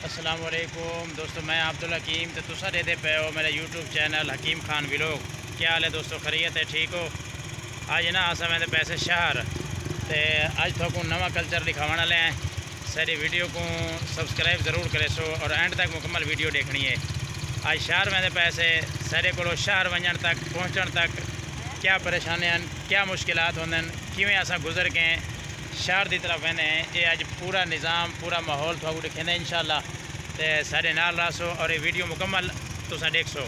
अस्सलाम वालेकुम दोस्तों, मैं अब्दुल हकीम तो तुसा दे पे हो मेरा यूट्यूब चैनल हकीम खान व्लॉग। क्या हाल है दोस्तों, खैरियत है, ठीक हो? अज ना अस मैं पैसे शहर तो अज थोड़ा नवा कल्चर दिखाने वाले हैं। सारी वीडियो को सब्सक्राइब ज़रूर करे सो और एंड तक मुकम्मल वीडियो देखनी है। अज शहर में पैसे सारे को शहर वजन तक पहुँचने तक क्या परेशानियां क्या मुश्किलात होंगे किमें अस गुजर के शहर की तरफ वेंदे हैं। ये अज पूरा निज़ाम पूरा माहौल थोड़ा दिखेंगे इंशाअल्लाह तो साढ़े नाल रहो और ये वीडियो मुकम्मल तुसा देख सो।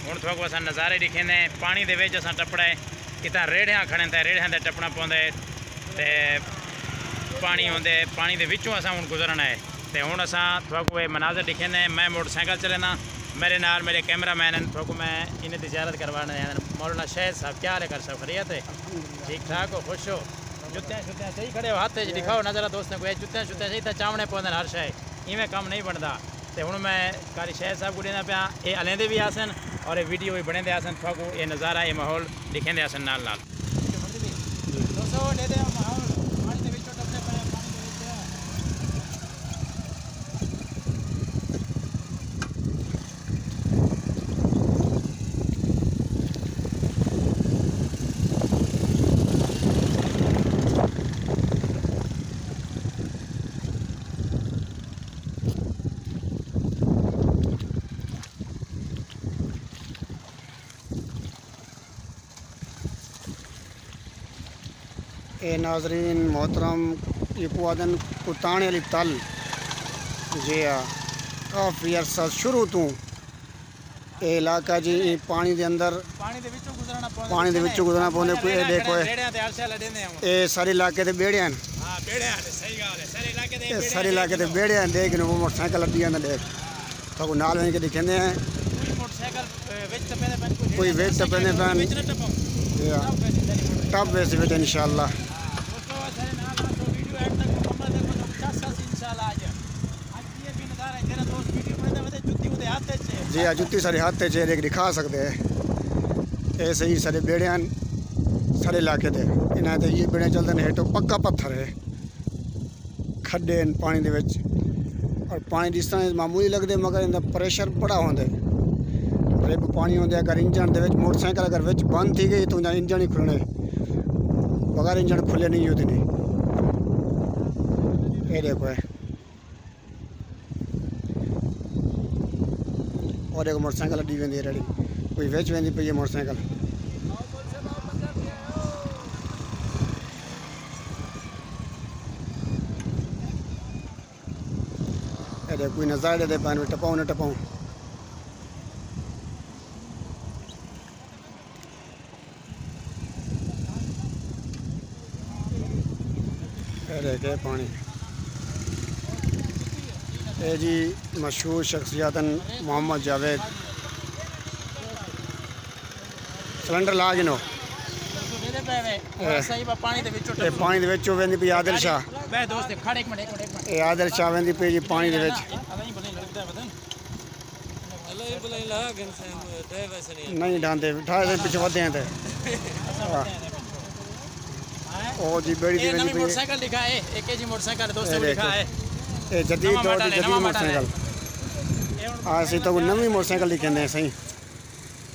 हुण थोड़ा अस नज़ारे दिखेंगे पानी दे विच असां टपड़ा है कितना रेड़ियाँ खड़े तो रेड़ियाँ से टपना पौंदा है तो पानी होंदे पानी दे विचों असां हुण गुजरना है। तो हुण असां थोड़ा मनाजर दिखेंगे। मैं मोटरसाइकिल चलना मेरे नाल मेरे कैमरा मैन हैं थोड़ा मैं इन्हें तिजारत करवाने हैं। मौलाना शहद साहब क्या हाल है? कर सब खैरियत है? ठीक ठाक हो? खुश हो? जुत्तियाँ शुत्तियाँ सही खड़े हो? हाथ दिखाओ नजर दोस्तों को जुत्तियाँ शुत्तियाँ सही तो चावने पौंदे हर शे इवें कम नहीं बनता। तो हुण मैं कारी शहद साहब को देना पाया ये हलेंदे भी आसन और ये वीडियो भी बने आसन थोड़ा ये नज़ारा ये माहौल दिखेंदे आसन नाल नाल। ए नाजरीन मोहतरम इकवादन कुताने वाली तल जी हाँ काफ़ी अरसा शुरू तो ये इलाका जी पानी दे अंदर पानी दे विचों गुजरना पौंदे। कोई देखो ये सारे इलाके दे बेड़े हैं सारे इलाके दे बेड़े हैं। देख वो मोटरसाइकिल अड्डी आंदा देख तो नाल वहीं के दिखेंदे हैं कोई वेच टपेंदे पैन टप वैसे बेटे इंशाअल्लाह। जी हाँ जुत्ती सारे हाथ चेहरे दिखा सकते हैं ऐसे ही सारे बेड़े हैं सारे इलाके दे इन्हें तो ये बेड़े चलते हैं हेठों पक्का पत्थर है खड्डे पानी दे विच और पानी जिस तरह मामूली लगते मगर इनका प्रेशर बड़ा होंगे रिब पानी होंगे। अगर इंजन दे विच मोटरसाइकिल अगर विच बंद थी गई तो इंजन ही खुलने बगैर इंजन खुले नहीं होते नहीं। ये देखो है और एक मोटरसाइकिल अड्डी वेंदी रेडी कोई विच वेंदी पई है मोटरसाइकिल। ये देखो कोई नज़ारे दे पानी टपाऊं न टपाऊं। देखे पानी ये जी मशहूर शख्सियतन मोहम्मद जावेद सिलेंडर ला गिनो पानी दे विचों वेंदी पई आदिल शाह ये आदिल शाह वेंदी पई जी पानी दे विच नहीं डांदे ठाए पिछे वधे हैं ओ जी बेड़ी दी वेंदी मोटरसाइकिल लिखा है एक जी मोटरसाइकिल दोस्तों लिखा है ये जदीद दौर दी जदीद मोटरसाइकिल आसी तो नवी मोटरसाइकिल लिखेंदे हैं सही।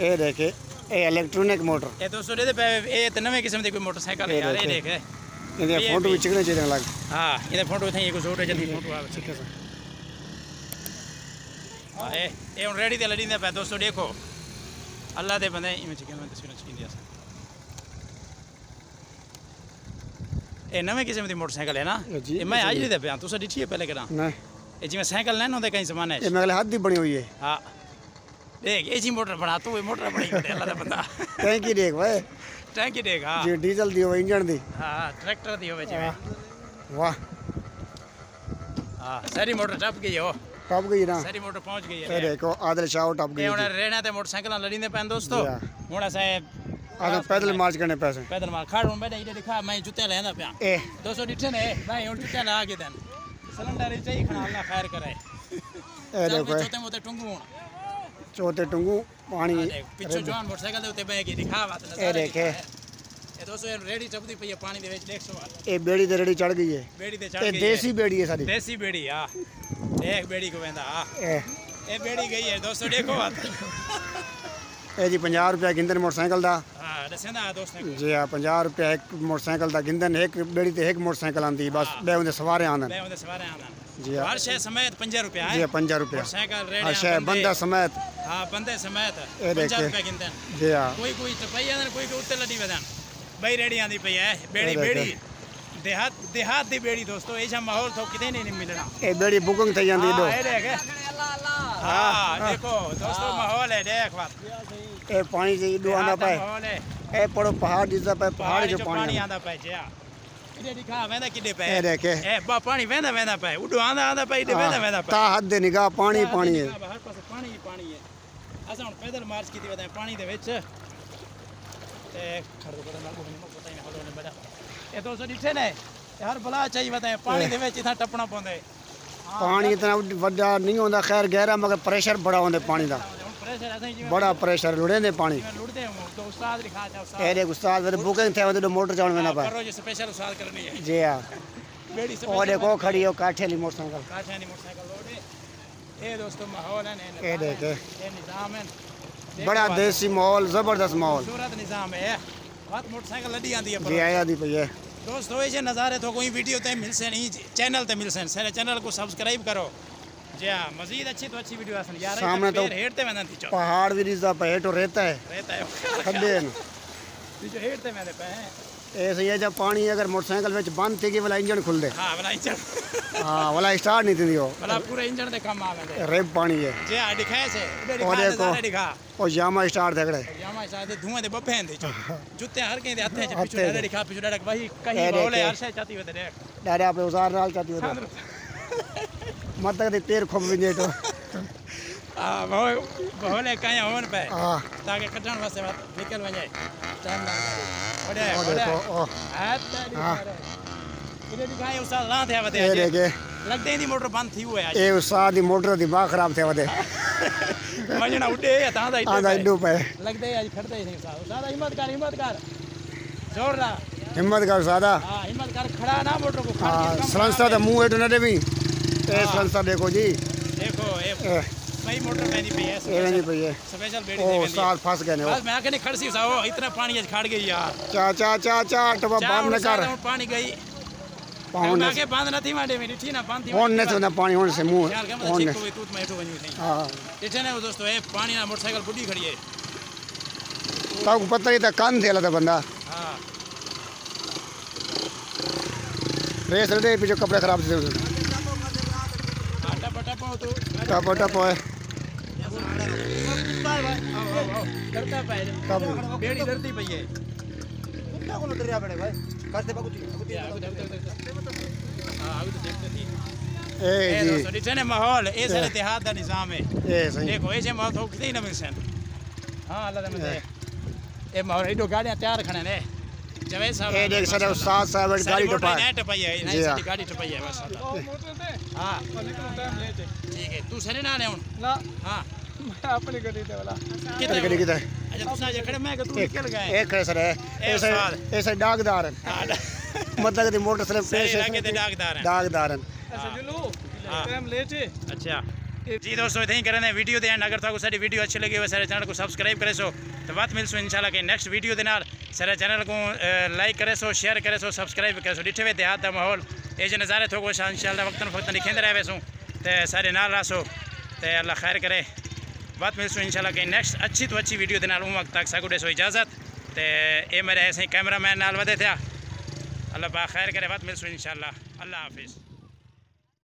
ये देखे ये इलेक्ट्रॉनिक मोटर ये दोस्तों दे पे ये तो नवे किस्म दी कोई मोटरसाइकिल है यार। ये देख इनके फोटो भी चिकने चिकने लग हां इने फोटो थे कुछ छोटे जल्दी फोटो आवे ठीक है सर। हां ये हुन रेडी ते लड़ी दे पे दोस्तों देखो अल्लाह दे बंदे इमे चिकन में तस्वीर चिकन दिया ये नवे किस्म की मोटरसाइकिल है ना ये मैं आज दे पे तुसा डिठी है पहले करा ना ये जिवें साइकिल नहीं होंदे कहीं सामान है ये मेरे हाथ दी बनी हुई है। हां देख ये जी मोटर बना तू ये मोटर बड़ी अल्लाह दा बंदा टैंकी देख भाई टैंकी देख हां जी डीजल दी हो इंजन दी हां ट्रैक्टर दी होवे जिवें वाह हां सारी मोटर टप गई हो टप गई ना सारी मोटर पहुंच गई है। ये देखो आदिल शाह टप गई ये हुन रेणा ते मोटरसाइकिल लड़ींदे पैन दोस्तों हुन अस आगे पैदल मार्च करने पैसे पैदल मार खाड़ हुन बैठे इधर दिखा मैं जूते लेंदा पिया ए दोस्तों डिठे ने भाई हुन जूते ला के देन सिलेंडर चाहिए खाना अल्लाह खैर करे। ए देखो चौथे मोते टुंगू हुन चौथे टुंगू पानी पिछो जवान मोटरसाइकिल दे उते बैगी दिखा बात ए देखे ये दोस्तों रेडी चपदी पई है पानी दे विच 100 ए बेड़ी ते रेडी चढ़ गई है बेड़ी ते चढ़ गई है। देसी बेड़ी है सारी देसी बेड़ी हां देख बेड़ी को वेंदा हां ए बेड़ी गई है दोस्तों देखो ए जी 50 रुपया गिंदन मोटरसाइकिल दा हां दसेंदा दोस्त ने जी हां 50 रुपया एक मोटरसाइकिल दा गिंदन एक बेड़ी ते एक मोटरसाइकिल आंदी बस बे उंदे सवारे आंदन जी हां हर शय समेत 5 रुपया है जी 5 रुपया मोटरसाइकिल रेडी अच्छा बंदा समेत हां बंदे समेत ए 5 रुपया गिंदन जी हां कोई तो पई आंदन कोई उत्ते लड़ी वदन बई रेडी आंदी पई है बेड़ी देहात दी बेड़ी दोस्तों ऐसा माहौल तो किते नहीं मिलना ए बेड़ी बुकिंग थई जांदी दो ए देख हां देखो दोस्तों माहौल है देख बात ए पानी से इडो आंदा पाए माहौल है ए पड़ो पहाड़ जिसा पे पहाड़ जो पानी आंदा पाए जे इधे दिखा वेंदा किडे पे ए देखे ए बा पानी वेंदा पे उडो आंदा पे इधे वेंदा पे ता हद दे निगाह पानी है हर पासे पानी है असा हुन पैदल मार्च कीती वदा पानी दे विच ते खड़ को ना को पता ही ना हलो ने बड़ा ए दोस्तों दिखे ने हर बला चाहिए वदा पानी दे विच इथा टपना पोंदे पानी इतना वड्डा नहीं होंदा खैर गहरा मगर प्रेशर बड़ा होंदे पानी दा बड़ा प्रेशर लुड़े पानी तो उस्ताद लिखा जा उस्ताद ए देख उस्ताद वे बुकिंग थे वे मोटर चलाने में ना पाए रोज स्पेशल उस्ताद करनी है जी हां बेड़ी से और देखो खड़ी हो काठेली मोटरसाइकिल मोटरसाइकिल लोडे ए दोस्तों माहौल है ए देख ये निजाम है बड़ा देसी माहौल जबरदस्त माहौल सूरत निजाम है बात मोटरसाइकिल लड़ी आंदी है जी आया दी पई है दोस्तों ये नज़ारे तो कोई वीडियो ते मिलसे नहीं चैनल ते मिलसे सारे चैनल को सब्सक्राइब करो जी हां मजीद अच्छी तो अच्छी वीडियो आसन यार सामने तो हेडते वेंदा थी पहाड़ भी रिजा पे हेठो रहता है खड्डे न जो हेडते वेंदे पे ऐसे ये जब पानी अगर मोटरसाइकिल विच बंद थी कि वाला इंजन खुल दे हां वाला इंजन हां वाला स्टार्ट नहीं थी वो वाला पूरे इंजन दे काम आवे रेप पानी है जी हां दिखाए से और देखो ओ यामा स्टार्ट देखड़े यामा शायद धुआं दे बफे दे जूते हर के दे हथे पिछु डाले दिखा पिछु डाले वही कहीं बोले हर शय चाहती वे देख डारे आपे उजार नाल चाहती वे मत तक दे पैर खोब विजे तो हां बोले कहीं होन पे हां ताकि कटण वास्ते निकल वने टाइम ना ओडे देखो हां इधर दिखाए उस्ताद ला थे वदे ए देखे लगदे दी मोटर बंद थी हुए आज ए उस्ताद दी मोटर दिमाग खराब थे वदे मजना उडे ता दा आंदा इडो पे लगदे आज खड़दे ही नहीं उस्ताद हिम्मत कर जोर ला हिम्मत कर सादा हां हिम्मत कर खड़ा ना मोटर को खड़ हां संस्था दा मुंह एटो न देवी ए संस्था देखो जी देखो ए भाई मोटर वेंदी पई है ए वेंदी पई है स्पेशल बेड़ी ओ उस्ताद फंस गए ने बस मैं आके नहीं खड़सी साओ इतना पानी आज खड़ गई यार चा टबा बंद न कर पानी गई पाउन मैं आके बंद नहीं माडे में ठीक ना बंद थी होन ने तो पानी होन से मुंह यार होन के ने कोई तूत में हेठो वनी नहीं हां इठे ने दोस्तों ए पानी ना मोटरसाइकिल बुड्ढी खड़ी है ता को पता ही था कान थेला था बंदा हां रेस रे पीछे कपड़े खराब थे टपा टप है करता पाए बेड़ी धरती पई है कुत्ता को डरिया बड़े भाई करते बाबू जी हां अभी तो देखते थी ए जी दोस्तों इठे ने माहौल ए सारे देहात दा निजाम है ए सही देखो ऐसे माहौल तो किते ही ना मिलसन हां अल्लाह दे मदद ए माहौल इडो गाड़ियां तैयार खड़े ने जवेद साहब ए देख सर उस्ताद साहब गाड़ी टपा नेट टपाई है नहीं साडी गाड़ी टपाई है माशाल्लाह हां ठीक है तू सने ना ने हुन ना हां मैं अपनी गड्डी ते वाला किधर गड़ी किधर अच्छा तू साजे खड़े मैं कि तू निकल गए एक खड़े सर ऐसे ऐसे डागदार मतलब कि मोटर से पेश लगे ते डागदार हैं डागदार ऐसे जुलू टाइम लेट है अच्छा जी दोस्तों इतनी करने वीडियो दे एंड अगर थाको साडी वीडियो अच्छी लगी हो सारे चैनल को सब्सक्राइब करे सो तो बात मिलसो इंशाल्लाह के नेक्स्ट वीडियो दे नाल सारे चैनल को लाइक करे सो शेयर करे सो सब्सक्राइब करे सो डिठे वे देहात दा माहौल ए जे नज़ारे थोको इंशाल्लाह वक्तन वक्तन दिखेंदे रहे सो ते सारे नाल रासो ते अल्लाह खैर करे बात मिलसो इंशाल्लाह के नेक्स्ट अच्छी तो अच्छी वीडियो दे नाल उन वक्त तक सागो दे सो इजाजत ते ए मेरे ऐसे कैमरामैन नाल वदे थे अल्लाह बा खैर करे बात मिलसो इंशाल्लाह अल्लाह हाफिज़।